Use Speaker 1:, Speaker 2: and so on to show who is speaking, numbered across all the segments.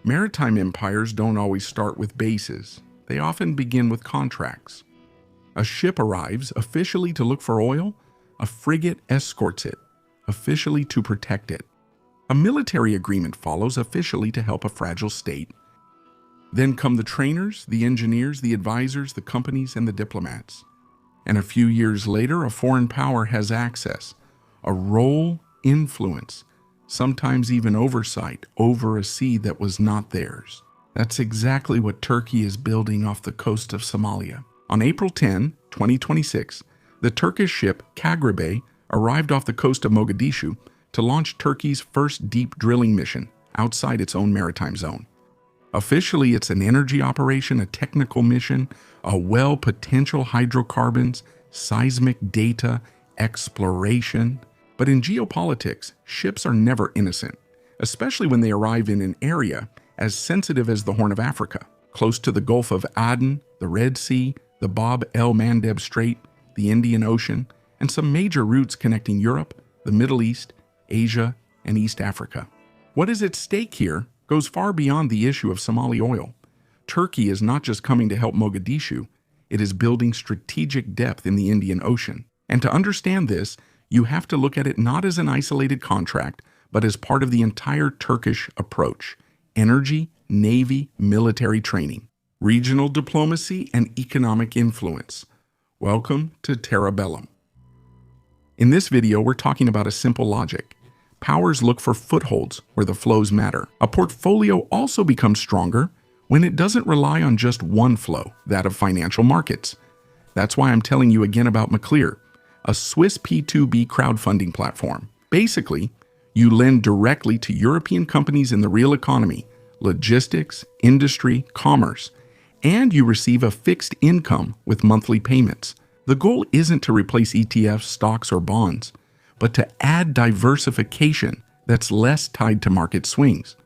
Speaker 1: Maritime empires don't always start with bases. They often begin with contracts. A ship arrives officially to look for oil, a frigate escorts it, officially to protect it. A military agreement follows officially to help a fragile state. Then come the trainers, the engineers, the advisors, the companies, and the diplomats. And a few years later, a foreign power has access, a role, influence, sometimes even oversight over a sea that was not theirs. That's exactly what Turkey is building off the coast of Somalia. On April 10, 2026, the Turkish ship Kagrebe arrived off the coast of Mogadishu to launch Turkey's first deep drilling mission outside its own maritime zone. Officially, it's an energy operation, a technical mission, a well, potential hydrocarbons, seismic data, exploration. But in geopolitics, ships are never innocent, especially when they arrive in an area as sensitive as the Horn of Africa, close to the Gulf of Aden, the Red Sea, the Bab el-Mandeb Strait, the Indian Ocean, and some major routes connecting Europe, the Middle East, Asia, and East Africa. What is at stake here goes far beyond the issue of Somali oil. Turkey is not just coming to help Mogadishu, it is building strategic depth in the Indian Ocean. And to understand this, you have to look at it not as an isolated contract, but as part of the entire Turkish approach: energy, navy, military training, regional diplomacy, and economic influence. Welcome to Terra Bellum. In this video, we're talking about a simple logic. Powers look for footholds where the flows matter. A portfolio also becomes stronger when it doesn't rely on just one flow, that of financial markets. That's why I'm telling you again about Maclear, a Swiss P2B crowdfunding platform. Basically, you lend directly to European companies in the real economy, logistics, industry, commerce, and you receive a fixed income with monthly payments. The goal isn't to replace ETFs, stocks, or bonds, but to add diversification that's less tied to market swings.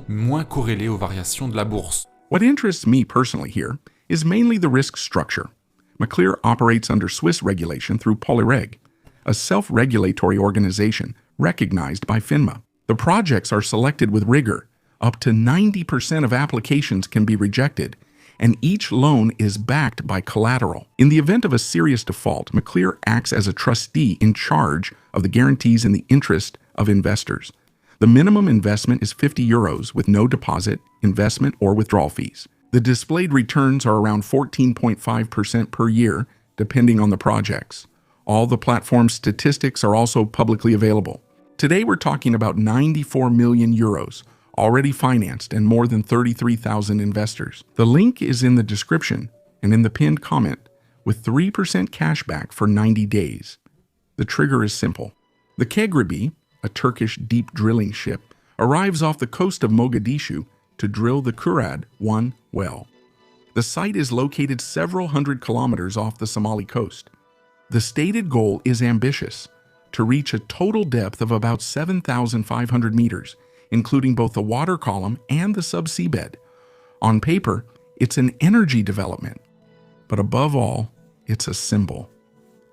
Speaker 2: Moins corrélé aux variations de la bourse.
Speaker 1: What interests me personally here is mainly the risk structure. Maclear operates under Swiss regulation through Polyreg, a self-regulatory organization recognized by FINMA. The projects are selected with rigor. Up to 90% of applications can be rejected, and each loan is backed by collateral. In the event of a serious default, Maclear acts as a trustee in charge of the guarantees in the interest of investors. The minimum investment is €50 with no deposit, investment, or withdrawal fees. The displayed returns are around 14.5% per year, depending on the projects. All the platform's statistics are also publicly available. Today, we're talking about €94 million, already financed, and more than 33,000 investors. The link is in the description and in the pinned comment, with 3% cashback for 90 days. The trigger is simple. The Kagrebe, a Turkish deep drilling ship, arrives off the coast of Mogadishu to drill the Kurad-1 well. The site is located several hundred kilometers off the Somali coast. The stated goal is ambitious: to reach a total depth of about 7,500 meters, including both the water column and the subsea bed. On paper, it's an energy development, but above all, it's a symbol.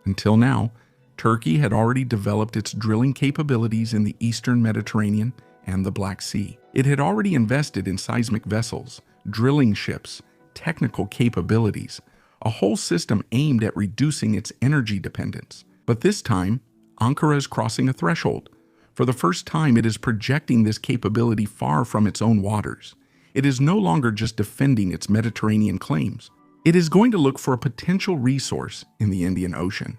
Speaker 1: Until now, Turkey had already developed its drilling capabilities in the Eastern Mediterranean and the Black Sea. It had already invested in seismic vessels, drilling ships, technical capabilities, a whole system aimed at reducing its energy dependence. But this time, Ankara is crossing a threshold. For the first time, it is projecting this capability far from its own waters. It is no longer just defending its Mediterranean claims. It is going to look for a potential resource in the Indian Ocean.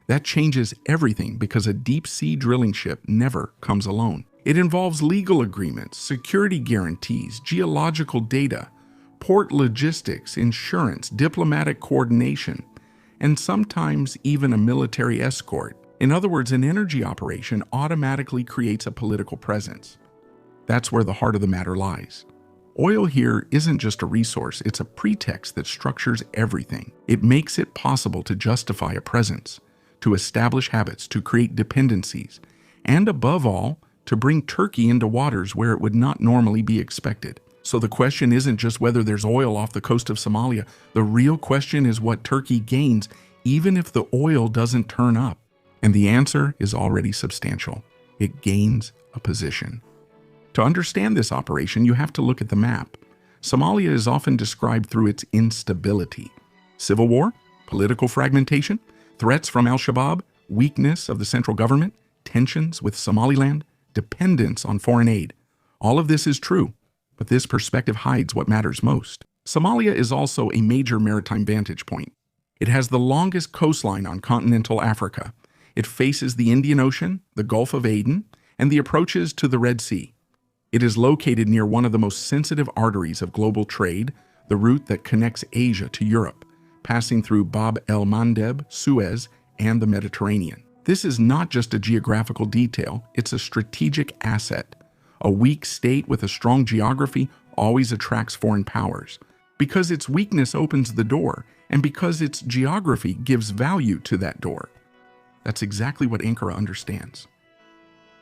Speaker 1: That changes everything because a deep-sea drilling ship never comes alone. It involves legal agreements, security guarantees, geological data, port logistics, insurance, diplomatic coordination, and sometimes even a military escort. In other words, an energy operation automatically creates a political presence. That's where the heart of the matter lies. Oil here isn't just a resource, it's a pretext that structures everything. It makes it possible to justify a presence, to establish habits, to create dependencies, and above all, to bring Turkey into waters where it would not normally be expected. So the question isn't just whether there's oil off the coast of Somalia. The real question is what Turkey gains even if the oil doesn't turn up. And the answer is already substantial. It gains a position. To understand this operation, you have to look at the map. Somalia is often described through its instability. Civil war, political fragmentation, threats from al-Shabaab, weakness of the central government, tensions with Somaliland, dependence on foreign aid. All of this is true, but this perspective hides what matters most. Somalia is also a major maritime vantage point. It has the longest coastline on continental Africa. It faces the Indian Ocean, the Gulf of Aden, and the approaches to the Red Sea. It is located near one of the most sensitive arteries of global trade, the route that connects Asia to Europe, passing through Bab el-Mandeb, Suez, and the Mediterranean. This is not just a geographical detail, it's a strategic asset. A weak state with a strong geography always attracts foreign powers, because its weakness opens the door, and because its geography gives value to that door. That's exactly what Ankara understands.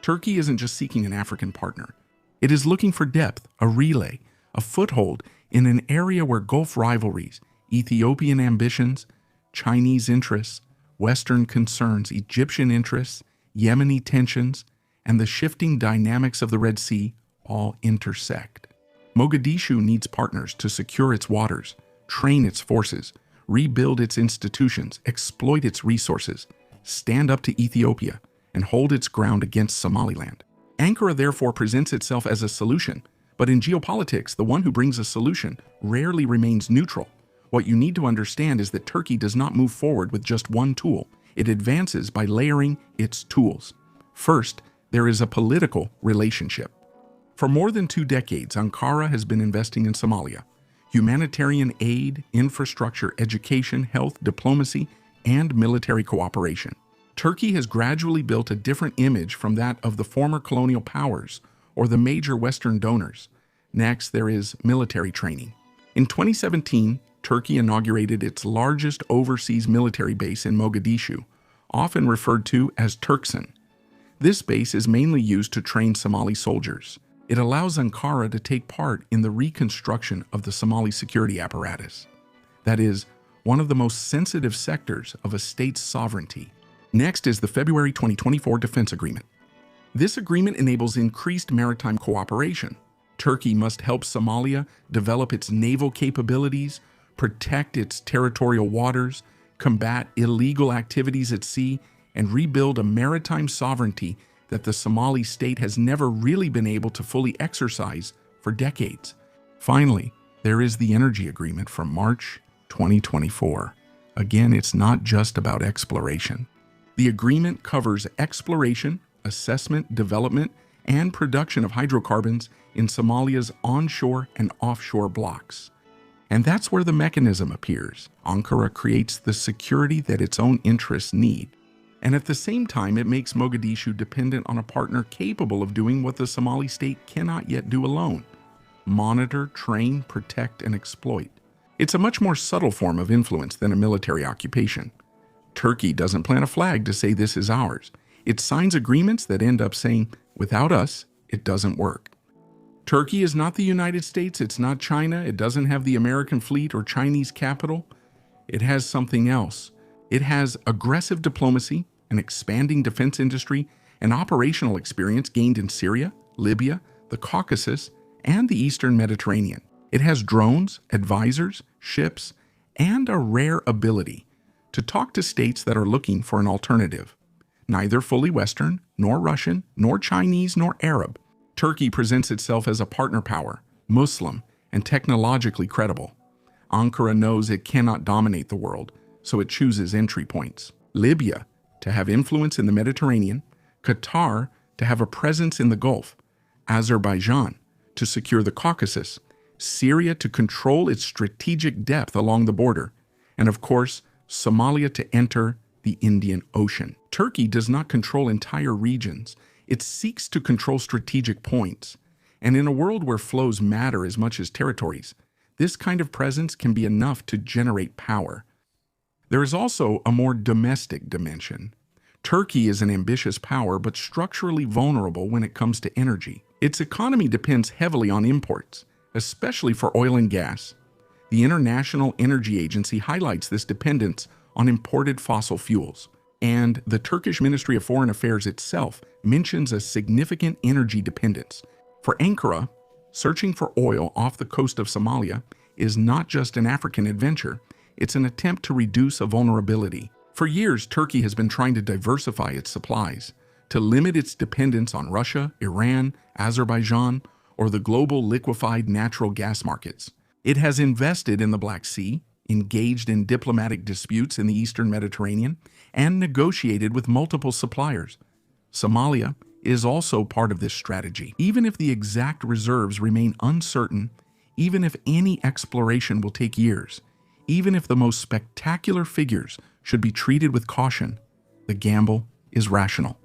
Speaker 1: Turkey isn't just seeking an African partner. It is looking for depth, a relay, a foothold in an area where Gulf rivalries, Ethiopian ambitions, Chinese interests, Western concerns, Egyptian interests, Yemeni tensions, and the shifting dynamics of the Red Sea all intersect. Mogadishu needs partners to secure its waters, train its forces, rebuild its institutions, exploit its resources, stand up to Ethiopia, and hold its ground against Somaliland. Ankara therefore presents itself as a solution, but in geopolitics, the one who brings a solution rarely remains neutral. What you need to understand is that Turkey does not move forward with just one tool. It advances by layering its tools. First, there is a political relationship. For more than 2 decades, Ankara has been investing in Somalia. Humanitarian aid, infrastructure, education, health, diplomacy, and military cooperation. Turkey has gradually built a different image from that of the former colonial powers or the major Western donors. Next, there is military training. In 2017, Turkey inaugurated its largest overseas military base in Mogadishu, often referred to as Turkcen. This base is mainly used to train Somali soldiers. It allows Ankara to take part in the reconstruction of the Somali security apparatus. That is, one of the most sensitive sectors of a state's sovereignty. Next is the February 2024 Defense Agreement. This agreement enables increased maritime cooperation. Turkey must help Somalia develop its naval capabilities, protect its territorial waters, combat illegal activities at sea, and rebuild a maritime sovereignty that the Somali state has never really been able to fully exercise for decades. Finally, there is the Energy Agreement from March 2024. Again, it's not just about exploration. The agreement covers exploration, assessment, development, and production of hydrocarbons in Somalia's onshore and offshore blocks. And that's where the mechanism appears. Ankara creates the security that its own interests need. And at the same time, it makes Mogadishu dependent on a partner capable of doing what the Somali state cannot yet do alone: monitor, train, protect, and exploit. It's a much more subtle form of influence than a military occupation. Turkey doesn't plant a flag to say this is ours. It signs agreements that end up saying, without us, it doesn't work. Turkey is not the United States, it's not China, it doesn't have the American fleet or Chinese capital. It has something else. It has aggressive diplomacy, an expanding defense industry, and operational experience gained in Syria, Libya, the Caucasus, and the Eastern Mediterranean. It has drones, advisors, ships, and a rare ability to talk to states that are looking for an alternative. Neither fully Western, nor Russian, nor Chinese, nor Arab, Turkey presents itself as a partner power, Muslim, and technologically credible. Ankara knows it cannot dominate the world, so it chooses entry points. Libya, to have influence in the Mediterranean; Qatar, to have a presence in the Gulf; Azerbaijan, to secure the Caucasus; Syria, to control its strategic depth along the border; and of course, Somalia to enter the Indian Ocean. Turkey does not control entire regions. It seeks to control strategic points. And in a world where flows matter as much as territories, this kind of presence can be enough to generate power. There is also a more domestic dimension. Turkey is an ambitious power, but structurally vulnerable when it comes to energy. Its economy depends heavily on imports, especially for oil and gas. The International Energy Agency highlights this dependence on imported fossil fuels, and the Turkish Ministry of Foreign Affairs itself mentions a significant energy dependence. For Ankara, searching for oil off the coast of Somalia is not just an African adventure, it's an attempt to reduce a vulnerability. For years, Turkey has been trying to diversify its supplies, to limit its dependence on Russia, Iran, Azerbaijan, or the global liquefied natural gas markets. It has invested in the Black Sea, engaged in diplomatic disputes in the Eastern Mediterranean, and negotiated with multiple suppliers. Somalia is also part of this strategy. Even if the exact reserves remain uncertain, even if any exploration will take years, even if the most spectacular figures should be treated with caution, the gamble is rational.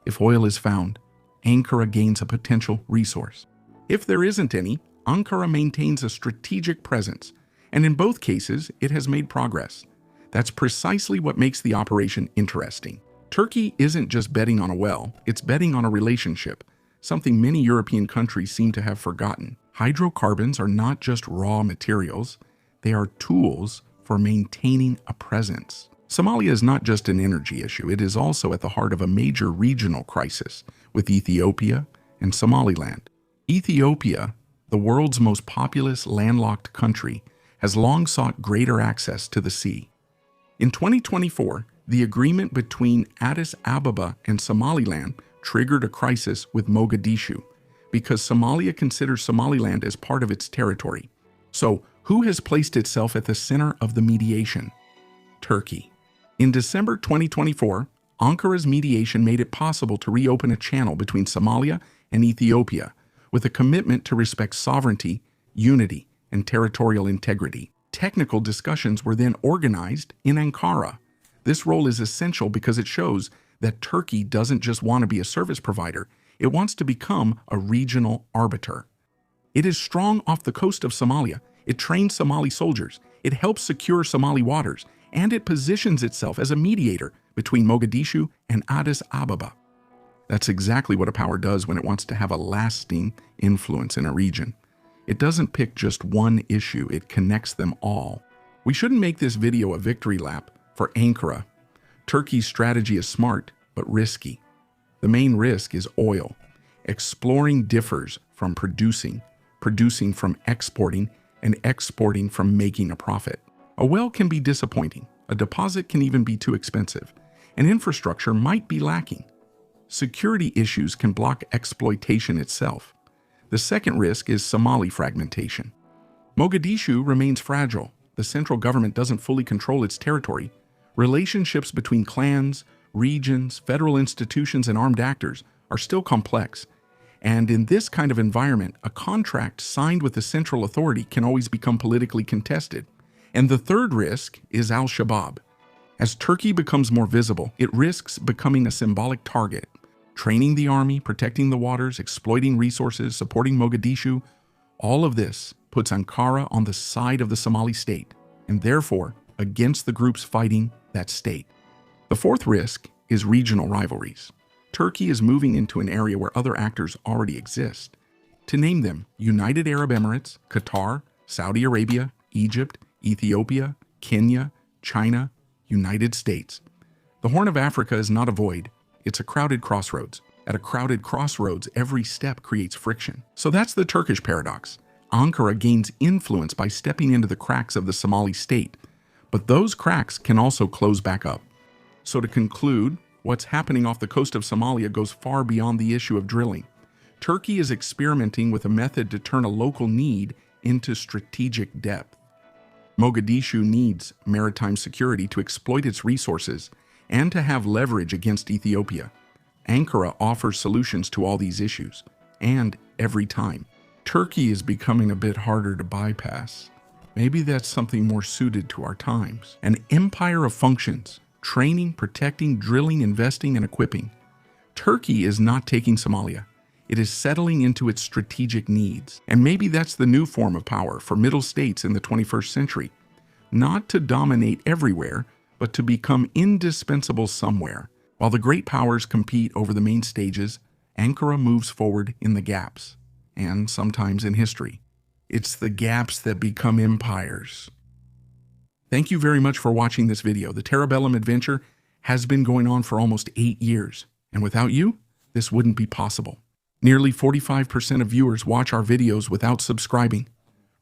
Speaker 1: If oil is found, Ankara gains a potential resource. If there isn't any, Ankara maintains a strategic presence, and in both cases, it has made progress. That's precisely what makes the operation interesting. Turkey isn't just betting on a well, it's betting on a relationship, something many European countries seem to have forgotten. Hydrocarbons are not just raw materials, they are tools for maintaining a presence. Somalia is not just an energy issue, it is also at the heart of a major regional crisis with Ethiopia and Somaliland. Ethiopia, the world's most populous landlocked country, has long sought greater access to the sea. In 2024, the agreement between Addis Ababa and Somaliland triggered a crisis with Mogadishu because Somalia considers Somaliland as part of its territory. So, who has placed itself at the center of the mediation? Turkey. In December 2024, Ankara's mediation made it possible to reopen a channel between Somalia and Ethiopia with a commitment to respect sovereignty, unity, and territorial integrity. Technical discussions were then organized in Ankara. This role is essential because it shows that Turkey doesn't just want to be a service provider, it wants to become a regional arbiter. It is strong off the coast of Somalia, it trains Somali soldiers, it helps secure Somali waters, and it positions itself as a mediator between Mogadishu and Addis Ababa. That's exactly what a power does when it wants to have a lasting influence in a region. It doesn't pick just one issue, it connects them all. We shouldn't make this video a victory lap for Ankara. Turkey's strategy is smart, but risky. The main risk is oil. Exploring differs from producing from exporting, and exporting from making a profit. A well can be disappointing, a deposit can even be too expensive, and infrastructure might be lacking. Security issues can block exploitation itself. The second risk is Somali fragmentation. Mogadishu remains fragile. The central government doesn't fully control its territory. Relationships between clans, regions, federal institutions, and armed actors are still complex. And in this kind of environment, a contract signed with the central authority can always become politically contested. And the third risk is Al-Shabaab. As Turkey becomes more visible, it risks becoming a symbolic target. Training the army, protecting the waters, exploiting resources, supporting Mogadishu, all of this puts Ankara on the side of the Somali state, and therefore against the groups fighting that state. The fourth risk is regional rivalries. Turkey is moving into an area where other actors already exist. To name them, United Arab Emirates, Qatar, Saudi Arabia, Egypt, Ethiopia, Kenya, China, United States. The Horn of Africa is not a void, it's a crowded crossroads. At a crowded crossroads, every step creates friction. So that's the Turkish paradox. Ankara gains influence by stepping into the cracks of the Somali state, but those cracks can also close back up. So to conclude, what's happening off the coast of Somalia goes far beyond the issue of drilling. Turkey is experimenting with a method to turn a local need into strategic depth. Mogadishu needs maritime security to exploit its resources and to have leverage against Ethiopia. Ankara offers solutions to all these issues, and every time. Turkey is becoming a bit harder to bypass. Maybe that's something more suited to our times. An empire of functions, training, protecting, drilling, investing, and equipping. Turkey is not taking Somalia. It is settling into its strategic needs. And maybe that's the new form of power for middle states in the 21st century. Not to dominate everywhere, but to become indispensable somewhere. While the great powers compete over the main stages, Ankara moves forward in the gaps, and sometimes in history. It's the gaps that become empires. Thank you very much for watching this video. The Terabellum adventure has been going on for almost 8 years, and without you, this wouldn't be possible. Nearly 45% of viewers watch our videos without subscribing.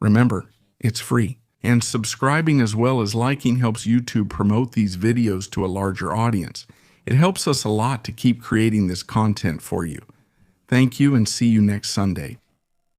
Speaker 1: Remember, it's free. And subscribing as well as liking helps YouTube promote these videos to a larger audience. It helps us a lot to keep creating this content for you. Thank you and see you next Sunday.